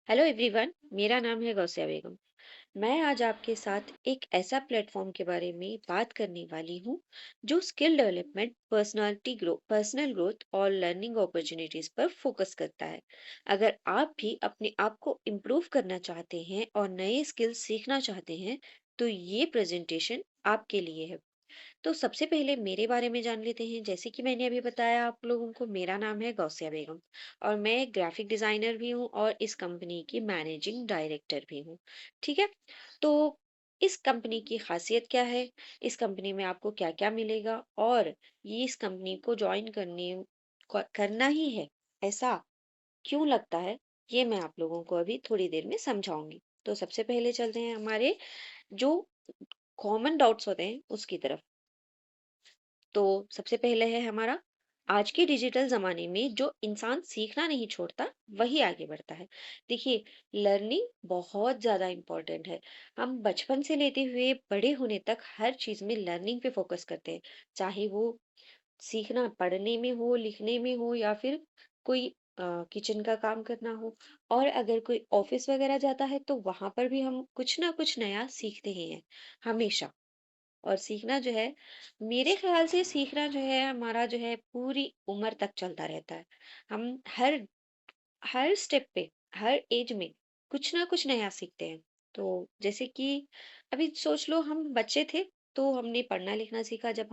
Hello everyone, मेरा नाम है गौसिया बेगम। मैं आज आपके साथ एक ऐसा प्लेटफॉर्म के बारे में बात करने वाली हूँ जो स्किल डेवलपमेंट, पर्सनल ग्रोथ और लर्निंग अपॉर्चुनिटीज पर फोकस करता है। अगर आप भी अपने आप को इम्प्रूव करना चाहते हैं और नए स्किल्स सीखना चाहते हैं, तो ये प्रेजेंटेशन आपके लिए है। तो सबसे पहले मेरे बारे में जान लेते हैं। जैसे कि मैंने अभी बताया आप लोगों को, मेरा नाम है गौसिया बेगम और मैं एक ग्राफिक डिजाइनर भी हूँ और इस कंपनी की मैनेजिंग डायरेक्टर भी हूँ। ठीक है। तो इस कंपनी की खासियत क्या है, इस कंपनी में आपको क्या क्या मिलेगा और ये इस कंपनी को ज्वाइन करना ही है, ऐसा क्यों लगता है, ये मैं आप लोगों को अभी थोड़ी देर में समझाऊंगी। तो सबसे पहले चलते हैं हमारे जो कॉमन डाउट्स होते हैं उसकी तरफ। तो सबसे पहले है हमारा, आज के डिजिटल जमाने में जो इंसान सीखना नहीं छोड़ता वही आगे बढ़ता है। देखिए, लर्निंग बहुत ज्यादा इम्पोर्टेंट है। हम बचपन से लेते हुए बड़े होने तक हर चीज में लर्निंग पे फोकस करते हैं। चाहे वो सीखना पढ़ने में हो, लिखने में हो, या फिर कोई किचन का काम करना हो। और अगर कोई ऑफिस वगैरह जाता है तो वहां पर भी हम कुछ ना कुछ नया सीखते ही हैं, हमेशा। और सीखना जो है, मेरे ख्याल से सीखना जो है हमारा जो है पूरी उम्र तक चलता रहता है। हम हर हर स्टेप पे, हर एज में कुछ ना कुछ नया सीखते हैं। तो जैसे कि अभी सोच लो, हम बच्चे थे तो हमने पढ़ना लिखना सीखा। जब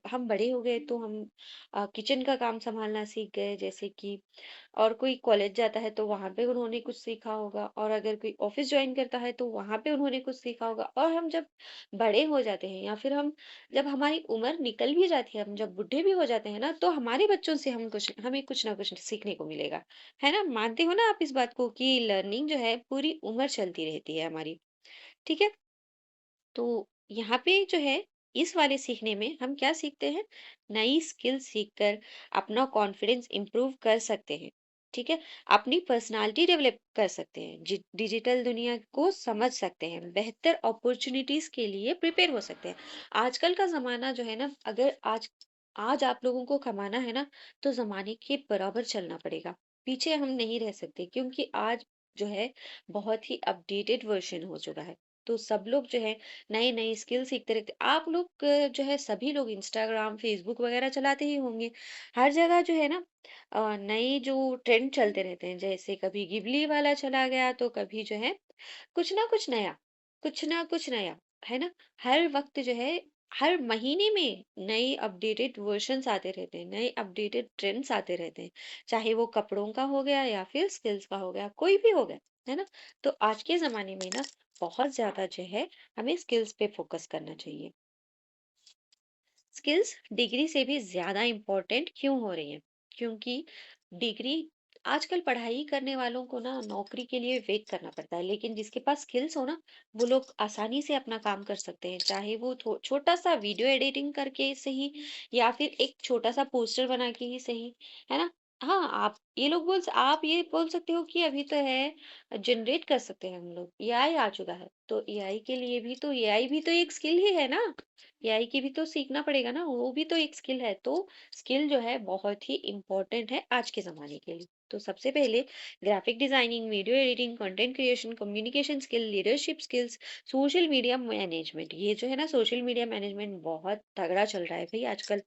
हम बड़े हो गए तो हम किचन का काम संभालना सीख गए, जैसे कि। और कोई कॉलेज जाता है तो वहां पे उन्होंने कुछ सीखा होगा, और अगर कोई ऑफिस ज्वाइन करता है तो वहां पे उन्होंने कुछ सीखा होगा। और हम जब बड़े हो जाते हैं, या फिर हम जब हमारी उम्र निकल भी जाती है, हम जब बुढ़े भी हो जाते हैं ना, तो हमारे बच्चों से हमें कुछ ना कुछ सीखने को मिलेगा। है ना? मानते हो ना आप इस बात को कि लर्निंग जो है पूरी उम्र चलती रहती है हमारी। ठीक है। तो यहाँ पे जो है, इस वाले सीखने में हम क्या सीखते हैं, नई स्किल सीखकर अपना कॉन्फिडेंस इंप्रूव कर सकते हैं। ठीक है। अपनी पर्सनालिटी डेवलप कर सकते हैं, डिजिटल दुनिया को समझ सकते हैं, बेहतर अपॉर्चुनिटीज के लिए प्रिपेयर हो सकते हैं। आजकल का जमाना जो है ना, अगर आज आज आप लोगों को कमाना है ना, तो जमाने के बराबर चलना पड़ेगा। पीछे हम नहीं रह सकते, क्योंकि आज जो है बहुत ही अपडेटेड वर्जन हो चुका है। तो सब लोग जो है नए नए स्किल सीखते रहते। आप लोग जो है, सभी लोग इंस्टाग्राम, फेसबुक वगैरह चलाते ही होंगे। हर जगह जो है ना, नए जो ट्रेंड चलते रहते हैं। जैसे कभी गिबली वाला चला गया, तो कभी जो है कुछ ना कुछ नया, कुछ ना कुछ नया, है ना? हर वक्त जो है, हर महीने में नए अपडेटेड वर्जन्स आते रहते हैं, नए अपडेटेड ट्रेंड्स आते रहते हैं। चाहे वो कपड़ों का हो गया या फिर स्किल्स का हो गया, कोई भी हो गया, है ना? तो आज के जमाने में ना, बहुत ज्यादा जो है हमें स्किल्स पे फोकस करना चाहिए। स्किल्स डिग्री से भी ज्यादा इम्पोर्टेंट क्यों हो रही है? क्योंकि डिग्री, आजकल पढ़ाई करने वालों को ना नौकरी के लिए वेट करना पड़ता है, लेकिन जिसके पास स्किल्स हो ना, वो लोग आसानी से अपना काम कर सकते हैं। चाहे वो छोटा सा वीडियो एडिटिंग करके सही, या फिर एक छोटा सा पोस्टर बना के ही सही, है ना? हाँ, आप ये बोल सकते हो कि अभी तो है, जनरेट कर सकते हैं हम लोग, एआई आ चुका है। तो एआई के लिए भी तो, एआई भी तो एक स्किल ही है ना। एआई की भी तो सीखना पड़ेगा ना, वो भी तो एक स्किल है। तो स्किल जो है बहुत ही इम्पोर्टेंट है आज के ज़माने के लिए। तो सबसे पहले graphic designing, video editing, content creation, communication skill, leadership skills, social media management. ये जो है ना, सोशल मीडिया मैनेजमेंट बहुत तगड़ा चल रहा है भाई आजकल।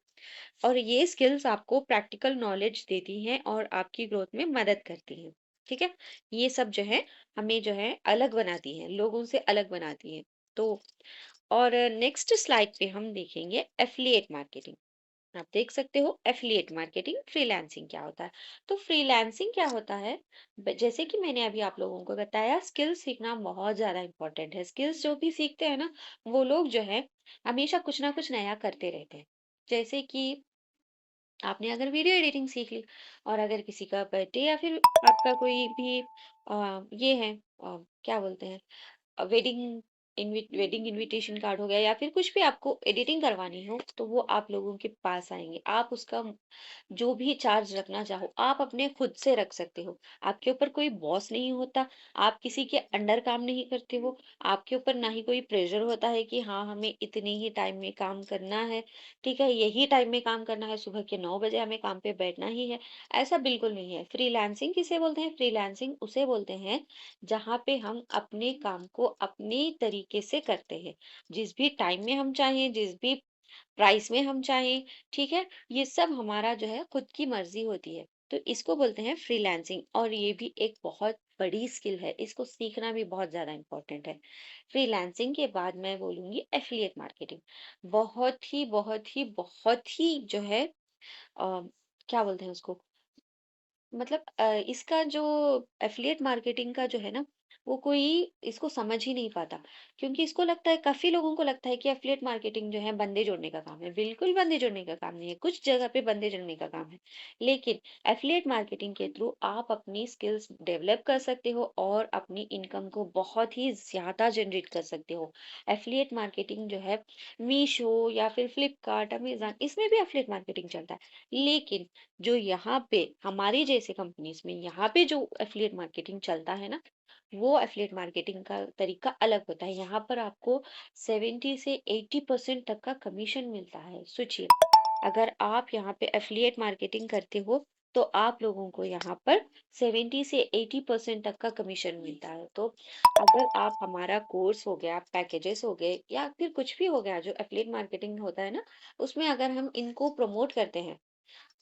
और ये स्किल्स आपको प्रैक्टिकल नॉलेज देती हैं और आपकी ग्रोथ में मदद करती हैं। ठीक है। ये सब जो है हमें जो है अलग बनाती हैं, लोगों से अलग बनाती हैं। तो और नेक्स्ट स्लाइड पे हम देखेंगे एफिलिएट मार्केटिंग। आप देख सकते हो, एफिलिएट मार्केटिंग, फ्रीलांसिंग क्या होता है। तो फ्रीलांसिंग क्या होता है, जैसे कि मैंने अभी आप लोगों को बताया, स्किल्स सीखना बहुत ज्यादा इंपॉर्टेंट है। स्किल्स जो भी सीखते हैं ना, वो लोग जो है हमेशा कुछ ना कुछ नया करते रहते हैं। जैसे कि आपने अगर वीडियो एडिटिंग सीख ली, और अगर किसी का बर्थडे या फिर आपका कोई भी ये है, क्या बोलते हैं, वेडिंग वेडिंग इनविटेशन कार्ड हो गया या फिर कुछ भी आपको एडिटिंग करवानी हो, तो वो आप लोगों के पास आएंगे। आप उसका जो भी चार्ज रखना चाहो आप अपने खुद से रख सकते हो। आपके ऊपर कोई बॉस नहीं होता, आप किसी के अंडर काम नहीं करते हो, आपके ऊपर ना ही कोई प्रेशर होता है कि हाँ हमें इतने ही टाइम में काम करना है, ठीक है, यही टाइम में काम करना है, सुबह के 9 बजे हमें काम पे बैठना ही है। ऐसा बिल्कुल नहीं है। फ्रीलांसिंग किसे बोलते हैं? फ्रीलांसिंग उसे बोलते हैं जहाँ पे हम अपने काम को अपने तरीके से करते हैं, जिस भी टाइम में हम चाहें, जिस भी प्राइस में हम चाहें, ठीक है? ये सब हमारा जो है खुद की मर्जी होती है। तो इसको बोलते हैं फ्रीलांसिंग, और ये भी एक बहुत बड़ी स्किल है, इसको सीखना भी बहुत ज़्यादा इम्पोर्टेंट है। फ्रीलांसिंग के बाद मैं बोलूँगी एफ़िलिएट मार्केटिंग। बहुत ही जो है क्या बोलते हैं उसको, मतलब इसका जो एफिलिएट मार्केटिंग का जो है ना, वो कोई इसको समझ ही नहीं पाता, क्योंकि इसको लगता है, काफी लोगों को लगता है कि एफिलिएट मार्केटिंग जो है बंदे जोड़ने का काम है। बिल्कुल बंदे जोड़ने का काम नहीं है, कुछ जगह पे बंदे जोड़ने का काम है, लेकिन एफिलिएट मार्केटिंग के थ्रू आप अपनी स्किल्स डेवलप कर सकते हो और अपनी इनकम को बहुत ही ज्यादा जनरेट कर सकते हो। एफिलिएट मार्केटिंग जो है मीशो या फिर फ्लिपकार्ट, अमेजन, इसमें भी एफिलिएट मार्केटिंग चलता है, लेकिन जो यहाँ पे हमारी जैसे कंपनीज में यहाँ पे जो एफिलिएट मार्केटिंग चलता है ना, वो एफिलिएट मार्केटिंग का तरीका अलग होता है। यहाँ पर आपको 70 से 80% तक का कमीशन मिलता है। सोचिए, अगर आप यहाँ पे एफिलिएट मार्केटिंग करते हो तो आप लोगों को यहाँ पर 70 से 80% तक का कमीशन मिलता है। तो अगर आप, हमारा कोर्स हो गया, पैकेजेस हो गए, या फिर कुछ भी हो गया जो एफिलिएट मार्केटिंग होता है ना, उसमें अगर हम इनको प्रमोट करते हैं,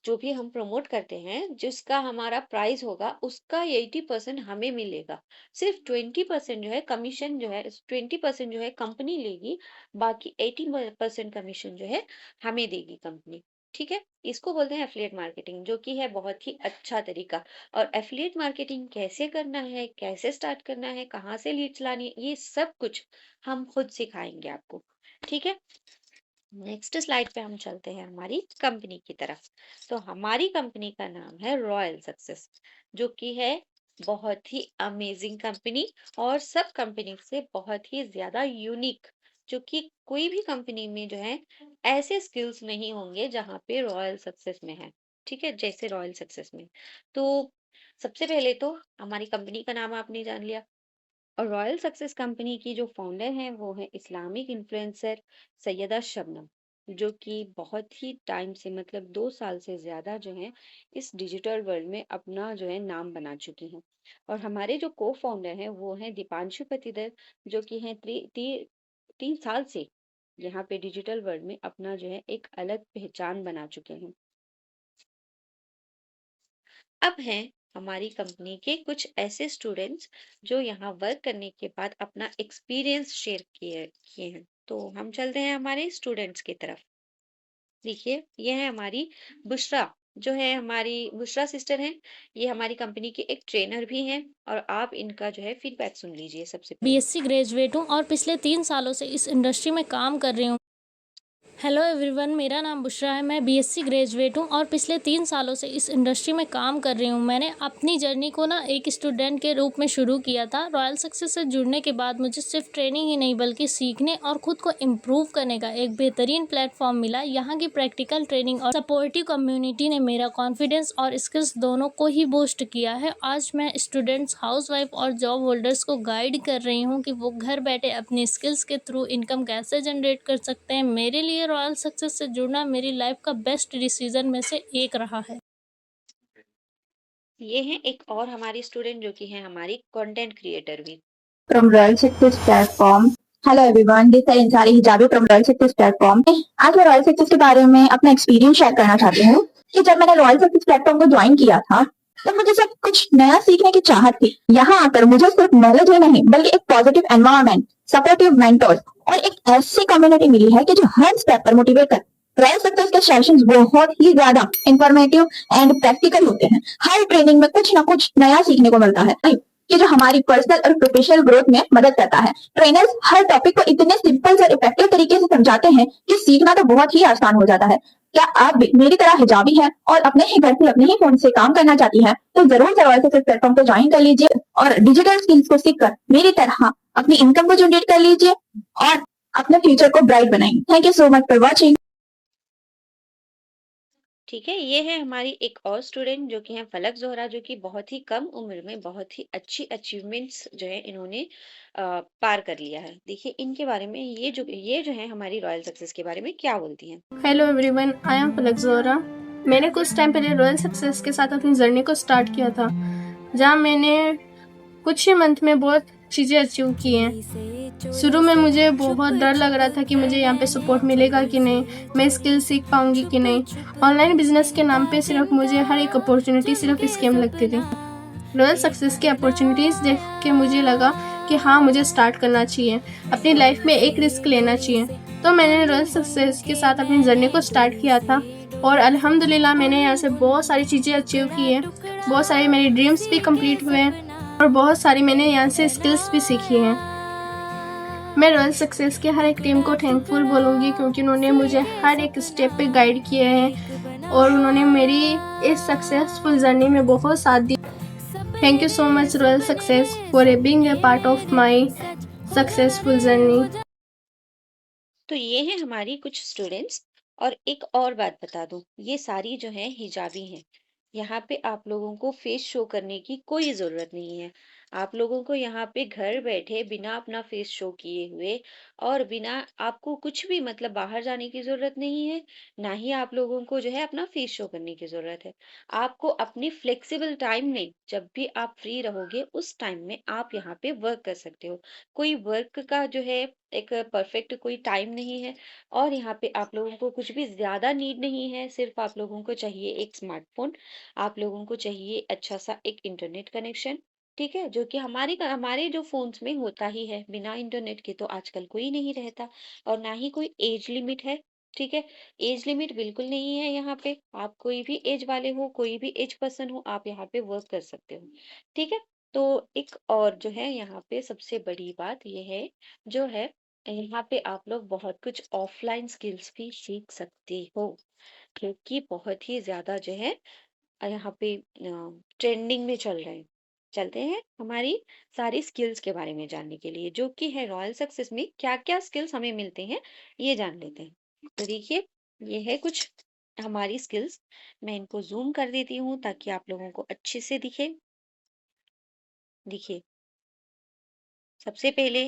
जो भी हम प्रमोट करते हैं, जिसका हमारा प्राइस होगा उसका 80% हमें मिलेगा। सिर्फ 20% जो है कमीशन, जो है 20% जो है कंपनी लेगी, बाकी 80% कमीशन जो है हमें देगी कंपनी। ठीक है, इसको बोलते हैं एफिलिएट मार्केटिंग, जो कि है बहुत ही अच्छा तरीका। और एफिलिएट मार्केटिंग कैसे करना है, कैसे स्टार्ट करना है, कहाँ से लीड्स लानी है, ये सब कुछ हम खुद सिखाएंगे आपको। ठीक है, नेक्स्ट स्लाइड पे हम चलते हैं हमारी कंपनी की तरफ। तो हमारी कंपनी का नाम है रॉयल सक्सेस, जो कि है बहुत ही अमेजिंग कंपनी, और सब कंपनी से बहुत ही ज्यादा यूनिक, जो कि कोई भी कंपनी में जो है ऐसे स्किल्स नहीं होंगे जहाँ पे रॉयल सक्सेस में है। ठीक है, जैसे रॉयल सक्सेस में। तो सबसे पहले तो हमारी कंपनी का नाम आपने जान लिया, और रॉयल सक्सेस कंपनी की जो फाउंडर हैं वो है इस्लामिक इन्फ्लुएंसर सैयदा शबनम, जो कि बहुत ही टाइम से, मतलब 2 साल से ज्यादा जो है इस डिजिटल वर्ल्ड में अपना जो है नाम बना चुकी हैं। और हमारे जो को फाउंडर हैं वो हैं दीपांशु पतिदर, जो कि हैं 3 साल से यहाँ पे डिजिटल वर्ल्ड में अपना जो है एक अलग पहचान बना चुके हैं। अब हैं हमारी कंपनी के कुछ ऐसे स्टूडेंट्स जो यहाँ वर्क करने के बाद अपना एक्सपीरियंस शेयर किए किए हैं। तो हम चलते हैं हमारे स्टूडेंट्स की तरफ। देखिए, ये है हमारी बुशरा, जो है हमारी बुशरा सिस्टर हैं। ये हमारी कंपनी के एक ट्रेनर भी हैं, और आप इनका जो है फीडबैक सुन लीजिए सबसे पहले। बीएससी ग्रेजुएट हूँ और पिछले 3 सालों से इस इंडस्ट्री में काम कर रही हूँ। हेलो एवरीवन, मेरा नाम बुशरा है। मैं बीएससी ग्रेजुएट हूँ और पिछले 3 सालों से इस इंडस्ट्री में काम कर रही हूँ। मैंने अपनी जर्नी को ना एक स्टूडेंट के रूप में शुरू किया था। रॉयल सक्सेस से जुड़ने के बाद मुझे सिर्फ ट्रेनिंग ही नहीं बल्कि सीखने और खुद को इम्प्रूव करने का एक बेहतरीन प्लेटफॉर्म मिला। यहाँ की प्रैक्टिकल ट्रेनिंग और सपोर्टिव कम्युनिटी ने मेरा कॉन्फिडेंस और स्किल्स दोनों को ही बूस्ट किया है। आज मैं स्टूडेंट्स, हाउसवाइफ और जॉब होल्डर्स को गाइड कर रही हूँ कि वो घर बैठे अपनी स्किल्स के थ्रू इनकम कैसे जनरेट कर सकते हैं। मेरे लिए रॉयल सक्सेस से जुड़ना मेरी लाइफ का बेस्ट डिसीजन में से एक रहा है। ये हैं एक और हमारी स्टूडेंट, जो कि है हमारी कंटेंट क्रिएटर भी। From Royal Success Platform. Hello everyone, this है इंसारी हिजाबी फ्रॉम रॉयल सक्सेस प्लेटफॉर्म। आज मैं रॉयल सक्सेस के बारे में अपना एक्सपीरियंस शेयर करना चाहती हूँ कि जब मैंने रॉयल सक्सेस प्लेटफॉर्म को ज्वाइन किया था तो मुझे सब कुछ नया सीखने की चाहत थी। यहाँ आकर मुझे सिर्फ नॉलेज ही नहीं बल्कि एक पॉजिटिव एनवायरनमेंट, सपोर्टिव मेंटर्स और एक ऐसी कम्युनिटी मिली है कि जो हर स्टेप पर मोटिवेट कर। रॉयल सक्सेस के सेशंस बहुत ही ज्यादा इंफॉर्मेटिव एंड प्रैक्टिकल होते हैं। हर ट्रेनिंग में कुछ ना कुछ नया सीखने को मिलता है कि जो हमारी पर्सनल और प्रोफेशनल ग्रोथ में मदद करता है। ट्रेनर्स हर टॉपिक को इतने सिंपल और इफेक्टिव तरीके से समझाते हैं कि सीखना तो बहुत ही आसान हो जाता है। क्या आप भी मेरी तरह हिजाबी हैं और अपने ही घर से अपने ही फोन से काम करना चाहती हैं तो जरूर से रॉयल सक्सेस प्लेटफॉर्म को ज्वाइन कर लीजिए और डिजिटल स्किल्स को सीखकर मेरी तरह अपनी इनकम को जनरेट कर लीजिए और अपने फ्यूचर को ब्राइट बनाएंगे। Thank you so much for watching. ठीक है, ये है हमारी एक और स्टूडेंट जो कि हैं फलक ज़ोहरा, जो कि बहुत ही कम उम्र में बहुत ही अच्छी अचीवमेंट्स जो है इन्होंने पार कर लिया है। देखिए इनके बारे में, ये जो है हमारी रॉयल सक्सेस के बारे में क्या बोलती हैं। हेलो एवरीवन, आई एम पलक ज़ोहरा। मैंने कुछ टाइम पहले रॉयल सक्सेस के साथ अपनी जर्नी को स्टार्ट किया था, जहाँ मैंने कुछ ही मंथ में बहुत चीज़ें अचीव की हैं। शुरू में मुझे बहुत डर लग रहा था कि मुझे यहाँ पे सपोर्ट मिलेगा कि नहीं, मैं स्किल सीख पाऊंगी कि नहीं। ऑनलाइन बिजनेस के नाम पे सिर्फ मुझे हर एक अपॉर्चुनिटी सिर्फ स्कैम लगती थी। रॉयल सक्सेस की अपॉर्चुनिटीज़ देख के मुझे लगा कि हाँ, मुझे स्टार्ट करना चाहिए, अपनी लाइफ में एक रिस्क लेना चाहिए। तो मैंने रॉयल सक्सेस के साथ अपनी जर्नी को स्टार्ट किया था और अल्हम्दुलिल्लाह मैंने यहाँ से बहुत सारी चीज़ें अचीव की हैं, बहुत सारे मेरे ड्रीम्स भी कंप्लीट हुए हैं और बहुत सारी मैंने यहाँ से स्किल्स भी सीखी हैं। मैं रॉयल सक्सेस के हर एक टीम को थैंकफुल बोलूँगी, क्योंकि उन्होंने मुझे हर एक स्टेप पे गाइड किया है और उन्होंने मेरी इस सक्सेसफुल जर्नी में बहुत साथ दिया। Thank you so much Royal Success for being a part of my successful journey. तो ये हैं हमारी कुछ स्टूडेंट्स। और एक और बात बता दूं, ये सारी जो है हिजाबी हैं। यहाँ पे आप लोगों को फेस शो करने की कोई जरूरत नहीं है। आप लोगों को यहाँ पे घर बैठे बिना अपना फेस शो किए हुए और बिना आपको कुछ भी मतलब बाहर जाने की जरूरत नहीं है। ना ही आप लोगों को जो है अपना फेस शो करने की जरूरत है। आपको अपनी फ्लेक्सिबल टाइम में जब भी आप फ्री रहोगे उस टाइम में आप यहाँ पे वर्क कर सकते हो। कोई वर्क का जो है एक परफेक्ट कोई टाइम नहीं है। और यहाँ पे आप लोगों को कुछ भी ज्यादा नीड नहीं है, सिर्फ आप लोगों को चाहिए एक स्मार्टफोन। आप लोगों को चाहिए अच्छा सा एक इंटरनेट कनेक्शन। ठीक है, जो कि हमारे जो फोन्स में होता ही है। बिना इंटरनेट के तो आजकल कोई नहीं रहता। और ना ही कोई एज लिमिट है। ठीक है, एज लिमिट बिल्कुल नहीं है यहाँ पे। आप कोई भी एज वाले हो, कोई भी एज पर्सन हो, आप यहाँ पे वर्क कर सकते हो। ठीक है। तो एक और जो है यहाँ पे सबसे बड़ी बात यह है, जो है यहाँ पे आप लोग बहुत कुछ ऑफलाइन स्किल्स भी सीख सकते हो, क्योंकि बहुत ही ज्यादा जो है यहाँ पे ट्रेंडिंग में चलते हैं हमारी सारी स्किल्स के बारे में जानने के लिए, जो कि है रॉयल सक्सेस में क्या क्या स्किल्स हमें मिलते हैं, ये जान लेते हैं। तो देखिए, ये है कुछ हमारी स्किल्स। मैं इनको जूम कर देती हूँ ताकि आप लोगों को अच्छे से दिखे। देखिए, सबसे पहले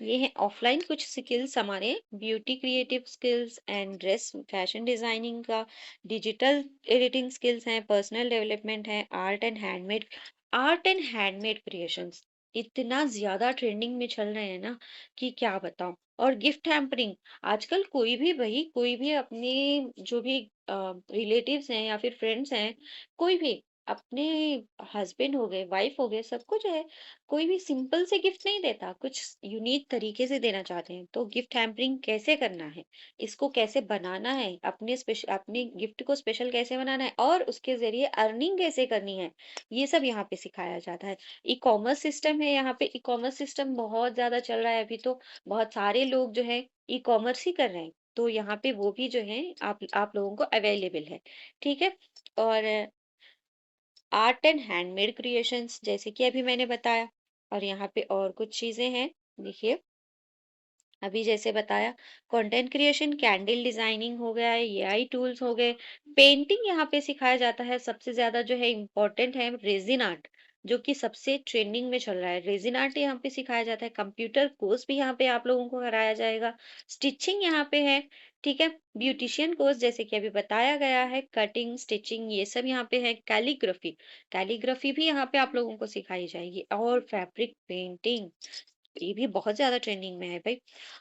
ये है ऑफलाइन कुछ स्किल्स हमारे, beauty creative skills and dress fashion designing का, डिजिटल एडिटिंग स्किल्स हैं, पर्सनल डेवलपमेंट है, आर्ट एंड हैंडमेड क्रिएशंस इतना ज्यादा ट्रेंडिंग में चल रहे हैं ना कि क्या बताऊं। और गिफ्ट हैम्परिंग, आजकल कोई भी अपने जो भी रिलेटिव्स हैं या फिर फ्रेंड्स हैं, कोई भी अपने हस्बैंड हो गए, वाइफ हो गए, सबको जो है कोई भी सिंपल से गिफ्ट नहीं देता, कुछ यूनिक तरीके से देना चाहते हैं। तो गिफ्ट हैम्परिंग कैसे करना है, इसको कैसे बनाना है, अपने गिफ्ट को स्पेशल कैसे बनाना है और उसके जरिए अर्निंग कैसे करनी है, ये सब यहाँ पे सिखाया जाता है। ई कॉमर्स सिस्टम है, यहाँ पे ई कॉमर्स सिस्टम बहुत ज्यादा चल रहा है अभी तो। बहुत सारे लोग जो है ई कॉमर्स ही कर रहे हैं। तो यहाँ पे वो भी जो है आप लोगों को अवेलेबल है। ठीक है। और आर्ट एंड हैंडमेड क्रिएशंस जैसे कि अभी मैंने बताया। और यहाँ पे और कुछ चीजें हैं। देखिए, अभी जैसे बताया, कंटेंट क्रिएशन, कैंडल डिजाइनिंग हो गया है, एआई टूल्स हो गए, पेंटिंग यहाँ पे सिखाया जाता है। सबसे ज्यादा जो है इम्पोर्टेंट है रेजिन आर्ट, जो कि सबसे ट्रेंडिंग में चल रहा है। रेजिन आर्ट यहाँ पे सिखाया जाता है। कंप्यूटर कोर्स भी यहाँ पे आप लोगों को कराया जाएगा। स्टिचिंग यहाँ पे है। ठीक है। ब्यूटिशियन कोर्स जैसे कि अभी बताया गया है, कटिंग स्टिचिंग ये सब यहाँ पे है। कैलीग्राफी, कैलीग्राफी भी यहाँ पे आप लोगों को सिखाई जाएगी। और फैब्रिक पेंटिंग, ये भी बहुत ज्यादा ट्रेंडिंग में है भाई।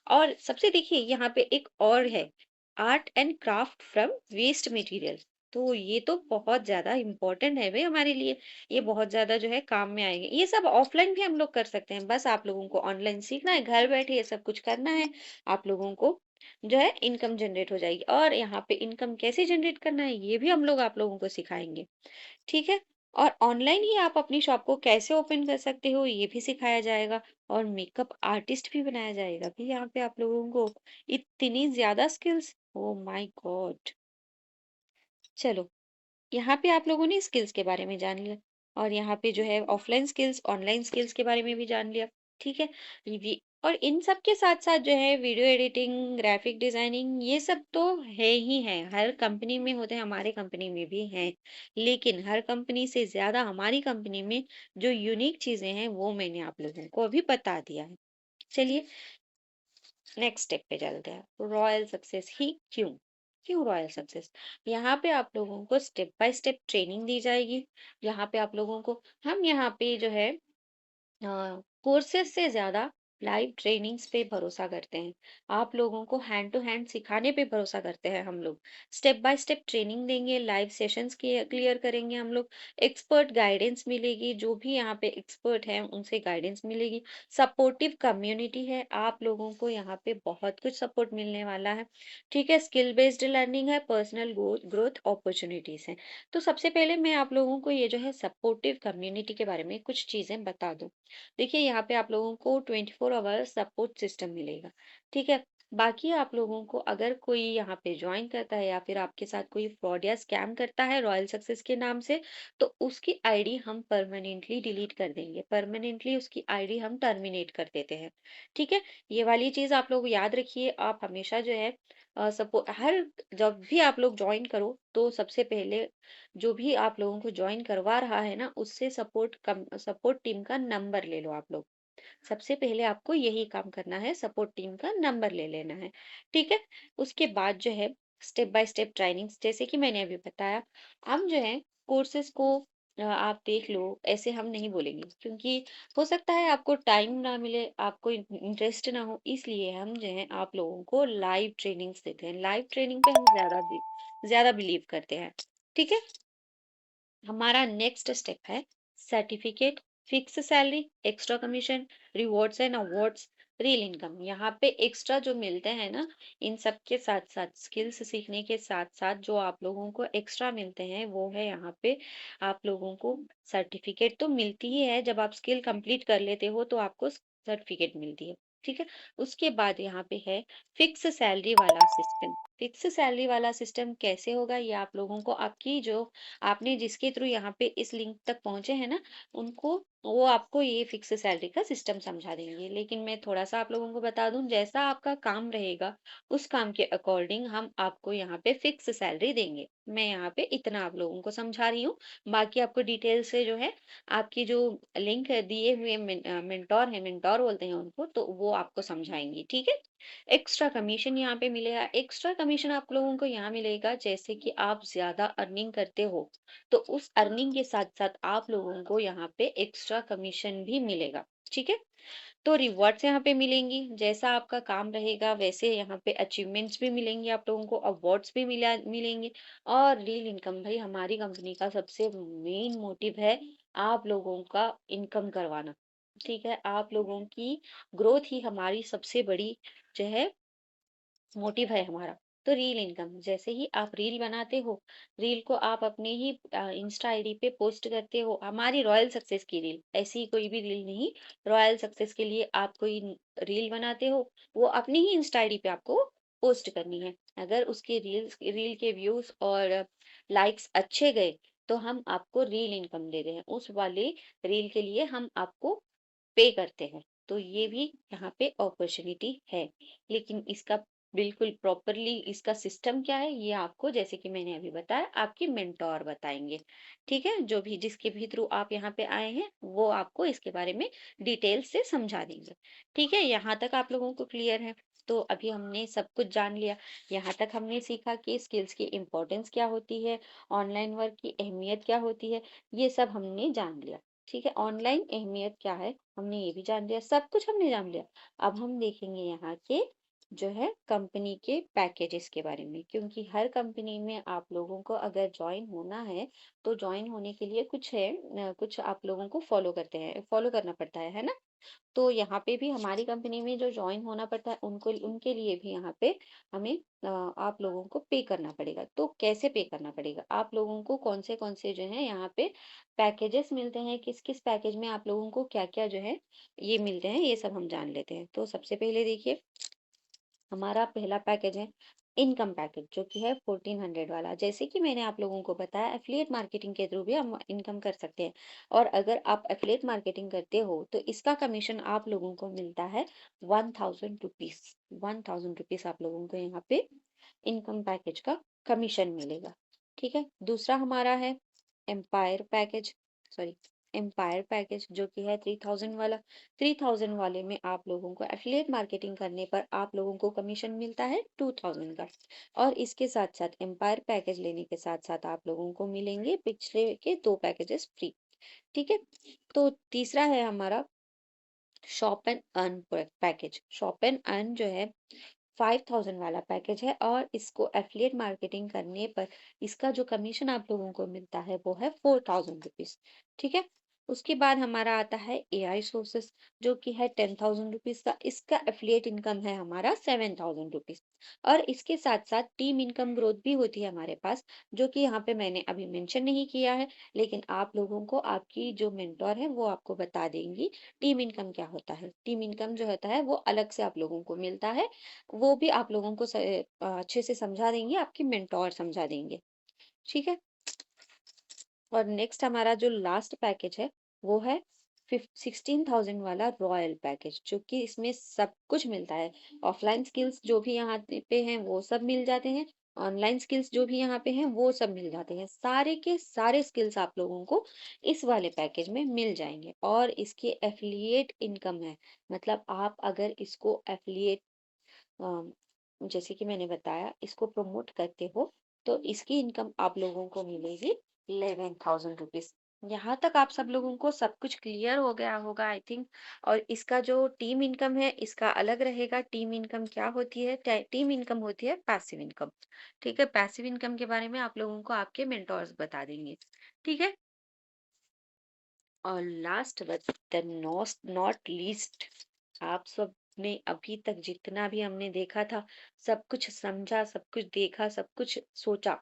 और सबसे देखिए यहाँ पे एक और है, art and craft from waste material. तो ये तो बहुत ज्यादा इम्पोर्टेंट है भाई हमारे लिए। ये बहुत ज्यादा जो है काम में आएंगे। ये सब ऑफलाइन भी हम लोग कर सकते हैं, बस आप लोगों को ऑनलाइन सीखना है, घर बैठे ये सब कुछ करना है। आप लोगों को जो है इनकम जनरेट हो जाएगी। और यहाँ पे इनकम कैसे जनरेट करना है ये भी हम लोग आप लोगों को सिखाएंगे। ठीक है। और ऑनलाइन ही आप अपनी शॉप को कैसे ओपन कर सकते हो ये भी सिखाया जाएगा। और मेकअप आर्टिस्ट भी बनाया जाएगा भी यहाँ पे आप लोगों को। इतनी ज्यादा स्किल्स, ओ माय गॉड। चलो, यहाँ पे आप लोगों ने स्किल्स के बारे में जान लिया। और यहाँ पे जो है ऑफलाइन स्किल्स, ऑनलाइन स्किल्स के बारे में भी जान लिया। ठीक है। और इन सब के साथ साथ जो है वीडियो एडिटिंग, ग्राफिक डिजाइनिंग, ये सब तो है ही है, हर कंपनी में होते हैं, हमारे कंपनी में भी हैं। लेकिन हर कंपनी से ज्यादा हमारी कंपनी में जो यूनिक चीजें हैं वो मैंने आप लोगों को अभी बता दिया है। चलिए नेक्स्ट स्टेप पे चलते हैं। रॉयल सक्सेस ही क्यों? क्यों रॉयल सक्सेस? यहाँ पे आप लोगों को स्टेप बाय स्टेप ट्रेनिंग दी जाएगी। यहाँ पे आप लोगों को, हम यहाँ पे जो है कोर्सेज से ज्यादा लाइव ट्रेनिंग्स पे भरोसा करते हैं। आप लोगों को हैंड टू हैंड सिखाने पे भरोसा करते हैं हम लोग। स्टेप बाय स्टेप ट्रेनिंग देंगे, लाइव सेशंस क्लियर करेंगे हम लोग। एक्सपर्ट गाइडेंस मिलेगी, जो भी यहाँ पे एक्सपर्ट हैं उनसे गाइडेंस मिलेगी। सपोर्टिव कम्युनिटी है, आप लोगों को यहाँ पे बहुत कुछ सपोर्ट मिलने वाला है। ठीक है, स्किल बेस्ड लर्निंग है, पर्सनल ग्रोथ अपॉर्चुनिटीज है। तो सबसे पहले मैं आप लोगों को ये जो है सपोर्टिव कम्युनिटी के बारे में कुछ चीजें बता दूं। देखिए यहाँ पे आप लोगों को 24 आवर सपोर्ट सिस्टम मिलेगा। ठीक है। बाकी आप लोगों को अगर कोई यहाँ पे ज्वाइन करता है या फिर आपके साथ कोई फ्रॉड या स्कैम करता है रॉयल सक्सेस के नाम से, तो उसकी आईडी हम परमानेंटली डिलीट कर देंगे, परमानेंटली उसकी आईडी हम टर्मिनेट कर देते हैं। ठीक है। ये वाली चीज आप लोग याद रखिए। आप हमेशा जो है सपो हर जब भी आप लोग ज्वाइन करो तो सबसे पहले जो भी आप लोगों को ज्वाइन करवा रहा है ना, उससे सपोर्ट टीम का नंबर ले लो आप लोग। सबसे पहले आपको यही काम करना है, सपोर्ट टीम का नंबर ले लेना है। ठीक है। उसके बाद जो है स्टेप बाय स्टेप ट्रेनिंग, जैसे कि मैंने अभी बताया, हम जो है कोर्सेज को आप देख लो, ऐसे हम नहीं बोलेंगे, क्योंकि हो सकता है आपको टाइम ना मिले, आपको इंटरेस्ट ना हो, इसलिए हम जो है आप लोगों को लाइव ट्रेनिंग्स देते हैं। लाइव ट्रेनिंग पे हम ज्यादा बिलीव करते हैं। ठीक है। हमारा नेक्स्ट स्टेप है certificate, fix salary, extra commission, rewards and awards, real income. यहाँ पे एक्स्ट्रा जो मिलते हैं ना, इन सब के साथ साथ स्किल्स सीखने के साथ साथ जो आप लोगों को एक्स्ट्रा मिलते हैं वो है यहाँ पे आप लोगों को सर्टिफिकेट तो मिलती ही है, जब आप स्किल कंप्लीट कर लेते हो तो आपको सर्टिफिकेट मिलती है। ठीक है। उसके बाद यहाँ पे है फिक्स सैलरी वाला सिस्टम। फिक्स सैलरी वाला सिस्टम कैसे होगा, ये आप लोगों को आपकी जो आपने जिसके थ्रू यहाँ पे इस लिंक तक पहुंचे हैं ना, उनको वो आपको ये फिक्स सैलरी का सिस्टम समझा देंगे। लेकिन मैं थोड़ा सा आप लोगों को बता दूं, जैसा आपका काम रहेगा उस काम के अकॉर्डिंग हम आपको यहाँ पे फिक्स सैलरी देंगे। मैं यहाँ पे इतना आप लोगों को समझा रही हूँ। बाकी आपको डिटेल से जो है आपकी जो लिंक दिए हुए मेंटोर है, मेंटोर बोलते हैं उनको, तो वो आपको समझाएंगे। ठीक है। एक्स्ट्रा कमीशन यहाँ पे मिलेगा। एक्स्ट्रा कमीशन आप लोगों को यहाँ मिलेगा, जैसे कि आप ज्यादा अर्निंग करते हो तो उस अर्निंग के साथ साथ आप लोगों को यहाँ पे एक्स्ट्रा कमीशन भी मिलेगा। ठीक है। तो रिवॉर्ड्स यहाँ पे मिलेंगी, जैसा आपका काम रहेगा वैसे यहाँ पे अचीवमेंट्स भी मिलेंगे, आप लोगों को अवार्ड्स भी मिलेंगे। और रियल इनकम, भाई हमारी कंपनी का सबसे मेन मोटिव है आप लोगों का इनकम करवाना। ठीक है। आप लोगों की ग्रोथ ही हमारी सबसे बड़ी जो है मोटिव है हमारा। तो रील इनकम, जैसे ही आप रील बनाते हो, रील को आप अपने ही इंस्टा आईडी पे पोस्ट करते हो, हमारी रॉयल सक्सेस की रील, ऐसी कोई भी रील नहीं, रॉयल सक्सेस के लिए आप कोई रील बनाते हो, वो अपनी ही इंस्टा आईडी पे आपको पोस्ट करनी है। अगर उसके रील के व्यूज और लाइक्स अच्छे गए तो हम आपको रील इनकम दे रहे हैं, उस वाले रील के लिए हम आपको पे करते हैं। तो ये भी यहाँ पे अपॉर्चुनिटी है। लेकिन इसका बिल्कुल प्रॉपरली इसका सिस्टम क्या है, ये आपको जैसे कि मैंने अभी बताया आपकी मेंटोर बताएंगे। ठीक है। जो भी जिसके भी थ्रू आप यहाँ पे आए हैं वो आपको इसके बारे में डिटेल से समझा देंगे। ठीक है। यहाँ तक आप लोगों को क्लियर है? तो अभी हमने सब कुछ जान लिया। यहाँ तक हमने सीखा कि स्किल्स की इम्पोर्टेंस क्या होती है, ऑनलाइन वर्क की अहमियत क्या होती है, ये सब हमने जान लिया। ठीक है। ऑनलाइन अहमियत क्या है हमने ये भी जान लिया, सब कुछ हमने जान लिया। अब हम देखेंगे यहाँ के जो है कंपनी के पैकेजेस के बारे में, क्योंकि हर कंपनी में आप लोगों को अगर ज्वाइन होना है तो ज्वाइन होने के लिए कुछ है कुछ आप लोगों को फॉलो करना पड़ता है ना। तो यहाँ पे भी हमारी कंपनी में जो ज्वाइन होना पड़ता है उनको उनके लिए भी यहाँ पे हमें आप लोगों को पे करना पड़ेगा। तो कैसे पे करना पड़ेगा, आप लोगों को कौन से जो है यहाँ पे पैकेजेस मिलते हैं, किस किस पैकेज में आप लोगों को क्या क्या जो है ये मिलते हैं, ये सब हम जान लेते हैं। तो सबसे पहले देखिए, हमारा पहला पैकेज है इनकम पैकेज जो कि है 1400 वाला। जैसे कि मैंने आप लोगों को बताया, एफिलिएट मार्केटिंग के थ्रू भी हम इनकम कर सकते हैं, और अगर आप एफिलिएट मार्केटिंग करते हो तो इसका कमीशन आप लोगों को मिलता है 1000 रुपीज। 1000 रुपीज आप लोगों को यहाँ पे इनकम पैकेज का कमीशन मिलेगा। ठीक है, दूसरा हमारा है empire package, sorry empire package जो कि है 3000 वाला। 3000 वाले में आप लोगों को एफिलिएट मार्केटिंग करने पर आप लोगों को कमीशन मिलता है 2000 का। और इसके साथ साथ एम्पायर पैकेज लेने के साथ साथ आप लोगों को मिलेंगे पिछले के 2 पैकेजेस फ्री। ठीक है, तो तीसरा है हमारा shop and earn package. Shop and earn जो है 5000 वाला पैकेज है, और इसको एफिलिएट मार्केटिंग करने पर इसका जो कमीशन आप लोगों को मिलता है वो है 4000 रुपीज। ठीक है, उसके बाद हमारा आता है एआई सोर्सेस जो कि है 10,000 रुपीज का। इसका एफिलिएट इनकम है हमारा 7000 रुपीज। और इसके साथ साथ टीम इनकम ग्रोथ भी होती है हमारे पास, जो कि यहाँ पे मैंने अभी मेंशन नहीं किया है, लेकिन आप लोगों को आपकी जो मेंटोर है वो आपको बता देंगी टीम इनकम क्या होता है। टीम इनकम जो होता है वो अलग से आप लोगों को मिलता है, वो भी आप लोगों को अच्छे से समझा देंगे, आपकी मेंटोर समझा देंगे। ठीक है, और नेक्स्ट हमारा जो लास्ट पैकेज है वो है 16,000 वाला रॉयल पैकेज, जो कि इसमें सब कुछ मिलता है। ऑफलाइन स्किल्स जो भी यहाँ पे हैं वो सब मिल जाते हैं, ऑनलाइन स्किल्स जो भी यहाँ पे हैं वो सब मिल जाते हैं। सारे के सारे स्किल्स आप लोगों को इस वाले पैकेज में मिल जाएंगे, और इसके एफिलिएट इनकम है। मतलब आप अगर इसको एफिलिएट जैसे कि मैंने बताया इसको प्रमोट करते हो तो इसकी इनकम आप लोगों को मिलेगी 11,000 रुपीज। यहाँ तक आप सब लोगों को सब कुछ क्लियर हो गया होगा आई थिंक। और इसका जो टीम इनकम है इसका अलग रहेगा। टीम इनकम क्या होती है? टीम इनकम होती है पैसिव इनकम। ठीक है, पैसिव इनकम के बारे में आप लोगों को आपके मेंटोर्स बता देंगे। ठीक है, और last but the not least, आप सब ने अभी तक जितना भी हमने देखा था, सब कुछ समझा, सब कुछ देखा, सब कुछ सोचा,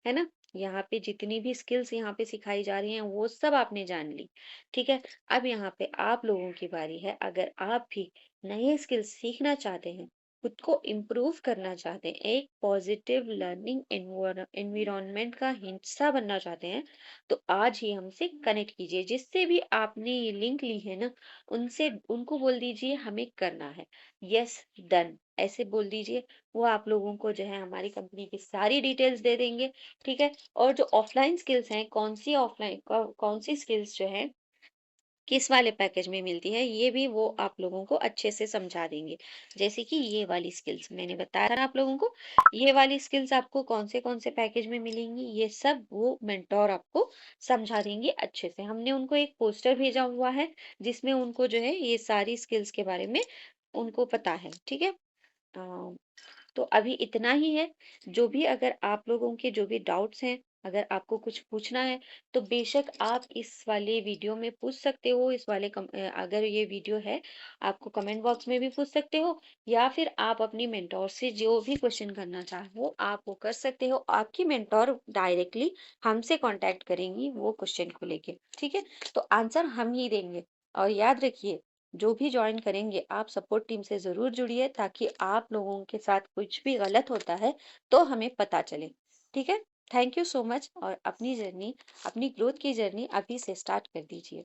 है ना? यहाँ पे जितनी भी स्किल्स यहाँ पे सिखाई जा रही हैं वो सब आपने जान ली। ठीक है, अब यहाँ पे आप लोगों की बारी है। अगर आप भी नए स्किल्स सीखना चाहते हैं, खुद को इम्प्रूव करना चाहते हैं, एक पॉजिटिव लर्निंग एनवायरनमेंट का हिस्सा बनना चाहते हैं, तो आज ही हमसे कनेक्ट कीजिए। जिससे भी आपने ये लिंक ली है ना, उनसे उनको बोल दीजिए हमें करना है, यस डन ऐसे बोल दीजिए। वो आप लोगों को जो है हमारी कंपनी की सारी डिटेल्स दे देंगे। ठीक है, और जो ऑफलाइन स्किल्स हैं, कौन सी स्किल्स जो है किस वाले पैकेज में मिलती है, ये भी वो आप लोगों को अच्छे से समझा देंगे। जैसे कि ये वाली स्किल्स मैंने बताया था ना आप लोगों को, ये वाली स्किल्स आपको कौन से पैकेज में मिलेंगी, ये सब वो मेंटोर आपको समझा देंगे अच्छे से। हमने उनको एक पोस्टर भेजा हुआ है जिसमें उनको जो है ये सारी स्किल्स के बारे में उनको पता है। ठीक है, अ, तो अभी इतना ही है। जो भी अगर आप लोगों के जो भी डाउट्स हैं, अगर आपको कुछ पूछना है तो बेशक आप इस वाले वीडियो में पूछ सकते हो। अगर ये वीडियो है, आपको कमेंट बॉक्स में भी पूछ सकते हो, या फिर आप अपनी मेंटोर से जो भी क्वेश्चन करना चाहो आप वो कर सकते हो। आपकी मेंटोर डायरेक्टली हमसे कांटेक्ट करेंगी वो क्वेश्चन को लेके। ठीक है, तो आंसर हम ही देंगे। और याद रखिए, जो भी ज्वाइन करेंगे आप सपोर्ट टीम से जरूर जुड़िए, ताकि आप लोगों के साथ कुछ भी गलत होता है तो हमें पता चले। ठीक है, थैंक यू सो मच। और अपनी ग्रोथ की जर्नी अभी से स्टार्ट कर दीजिए।